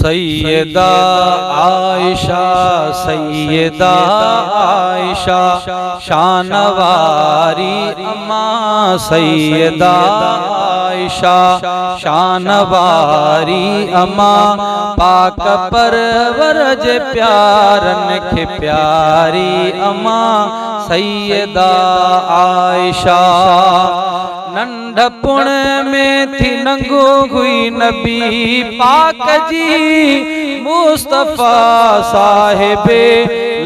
सैयदा आयशा सैयदा आयशा शानवारी अम्मा सैयदा आयशा शानवारी अम्मा पाक परवरज प्यारन के प्यारी अम्मा सैयदा आयशा। नंढपुण में थी नंगो हुई नबी पाक जी मुस्तफा साहिबे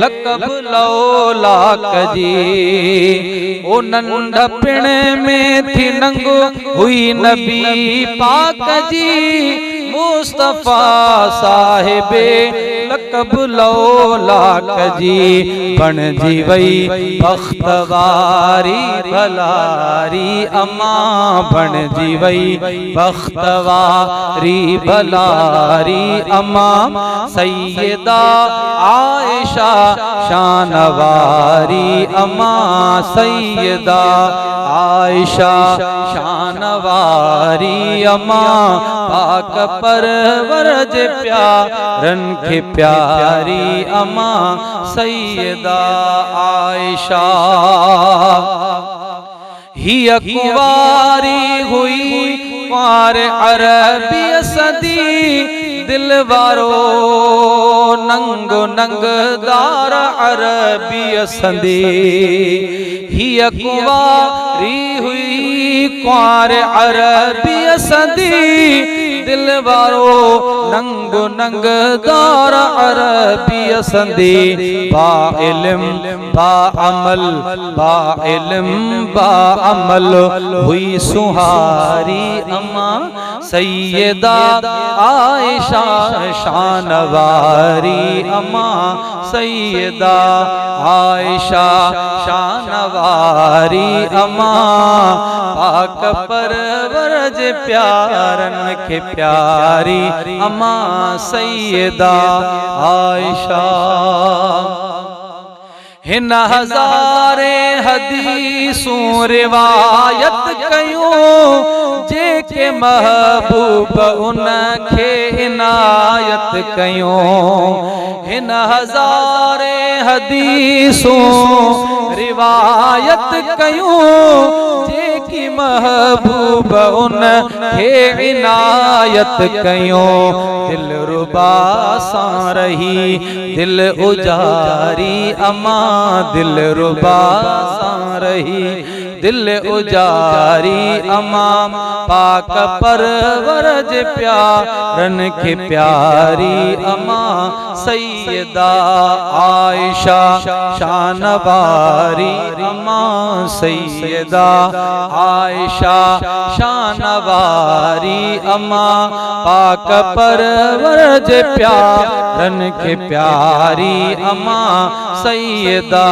लकब लौलाक जी। ओ नंढपुण में थी नंगो हुई नबी पाक जी मुस्तफा साहिबे लकब लौलाक जी। बन जी वई बख्तवारी भलारी अम्मा बन जी वई बख्तवारी भलारी अम्मा सैयदा आयशा शानवारी अम्मा सैयदा आयशा शानवारी अम्मा पाक परवरज प्यारन के प्यारी अम्मा सैयदा आयशा। ही कुंवारी हुई कुंवार अरबी सदी दिलवारो नंगो नंगदार अरबी सदी। ही कुंवारी हुई कुंवार अरबी सदी दिलवारो नंगो नंगदार अरबी सदी। बा इल्म बा अमल बा इल्म बा अमल हुई सुहारी अम्मा सैयदा आयशा शानवारी अम्मा सैयदा आयशा शानवारी अम्मा पाक परवरज प्यारन के प्यारी अम्मा सैयदा आयशा। हिन हज़ारे हदीसूं रिवायत कयूं जेके महबूब उनखे इनायत कयूं। हिन हज़ारे हदीसूं रिवायत कयूं जेकी महबूब उनखे इनायत कयूं। दिल रुबा सां रही दिल उजारी अम्मा दिल रुबा सां रही दिल उजारी अम्मा पाक परवरज प्यारन के प्यारी अम्मा सैयदा आयशा शानवारी अम्मा सैयदा आयशा शानवारी अम्मा पाक परवरज प्यारन के प्यारी अम्मा सैयदा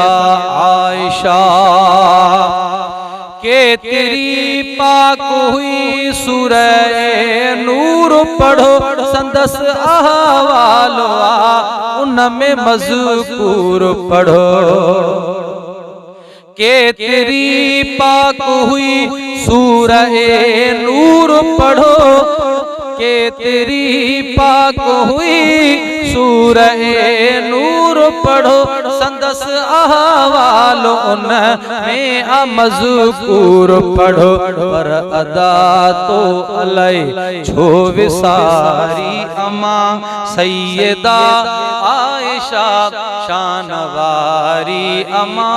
आयशा। के तेरी पाक हुई सूरह नूर पढ़ो संदस अहवाल उनमें मज़कूर पढ़ो। के तेरी पाक हुई सूरह नूर पढ़ो के तेरी पाक हुई सूरह नूर पढ़ो संदस अहवाल उनमें मज़कूर पढ़ो। पर अदा तो अलय छो विसारी अम्मा सैयदा आयशा शानवारी अम्मा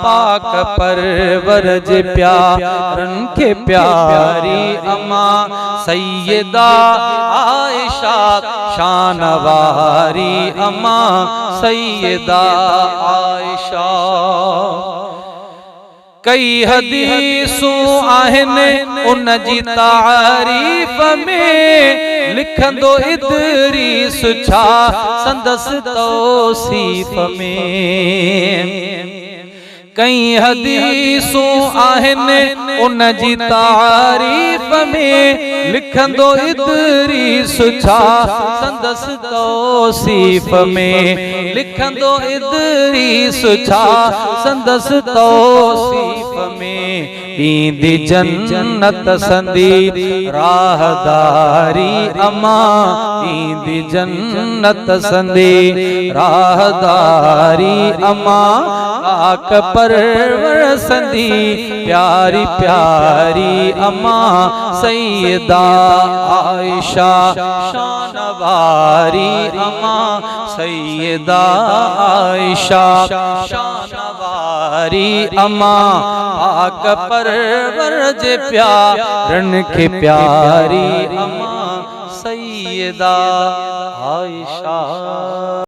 पाक परवरज प्यारन के प्यारी अम्मा सैयदा आयशा शानवारी अम्मा सैयदा आयशा। कई हदीसूं आहिनि उन जी तारीफ़ में लिखंदो इदरीस छा संदस तौसीफ़ में। कई हदीसूं आहिनि उन जी तारीफ़ में लिखंदो इदरीस छा संदस तौसीफ़ में। लिखंदो इदरीस छा संदस तौसीफ़ में। पींदी जन्नत संदी राहदारी अम्मा पींदी जन्नत संदी राहदारी अम्मा आक परवर संदी प्यारी प्यारी अम्मा सैयदा आयशा शानवारी अम्मा सैयदा आयशा शानवारी अम्मा आक परवर जे प्यारन के प्यारी अम्मा सैयदा आयशा।